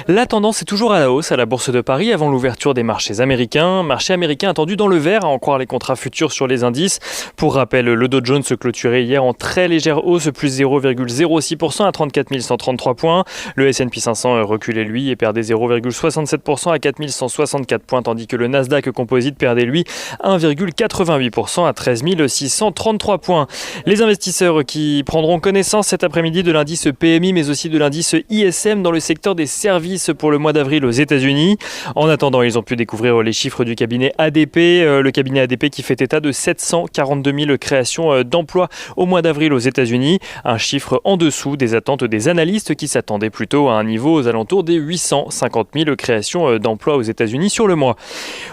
La tendance est toujours à la hausse à la Bourse de Paris avant l'ouverture des marchés américains. Marché américain attendu dans le vert, à en croire les contrats futurs sur les indices. Pour rappel, le Dow Jones se clôturait hier en très légère hausse, plus 0,06% à 34 133 points. Le S&P 500 reculait lui et perdait 0,67% à 4 164 points, tandis que le Nasdaq Composite perdait lui 1,88% à 13 633 points. Les investisseurs qui prendront connaissance cet après-midi de l'indice PMI mais aussi de l'indice ISM dans le secteur des services pour le mois d'avril aux États-Unis. En attendant, ils ont pu découvrir les chiffres du cabinet ADP, le cabinet ADP qui fait état de 742 000 créations d'emplois au mois d'avril aux États-Unis, un chiffre en dessous des attentes des analystes qui s'attendaient plutôt à un niveau aux alentours des 850 000 créations d'emplois aux États-Unis sur le mois.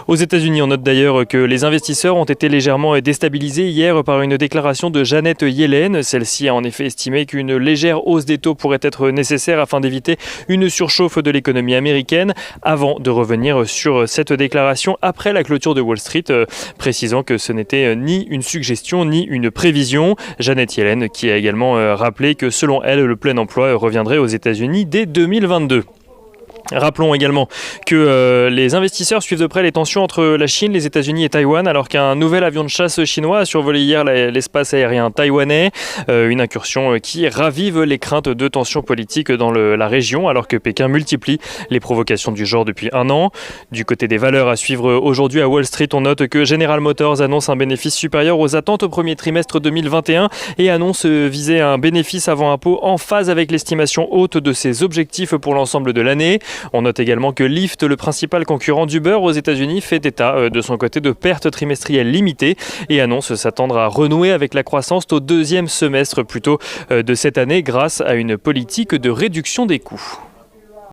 Aux États-Unis, on note d'ailleurs que les investisseurs ont été légèrement déstabilisés hier par une déclaration de Janet Yellen. Celle-ci a en effet estimé qu'une légère hausse des taux pourrait être nécessaire afin d'éviter une surchauffe de l'économie américaine, avant de revenir sur cette déclaration après la clôture de Wall Street, précisant que ce n'était ni une suggestion ni une prévision. Janet Yellen qui a également rappelé que selon elle, le plein emploi reviendrait aux États-Unis dès 2022. Rappelons également que les investisseurs suivent de près les tensions entre la Chine, les États-Unis et Taïwan, alors qu'un nouvel avion de chasse chinois a survolé hier l'espace aérien taïwanais. Une incursion qui ravive les craintes de tensions politiques dans la région, alors que Pékin multiplie les provocations du genre depuis un an. Du côté des valeurs à suivre aujourd'hui à Wall Street, on note que General Motors annonce un bénéfice supérieur aux attentes au premier trimestre 2021 et annonce viser un bénéfice avant impôt en phase avec l'estimation haute de ses objectifs pour l'ensemble de l'année. On note également que Lyft, le principal concurrent d'Uber aux États-Unis, fait état de son côté de pertes trimestrielles limitées et annonce s'attendre à renouer avec la croissance au deuxième semestre plutôt de cette année grâce à une politique de réduction des coûts.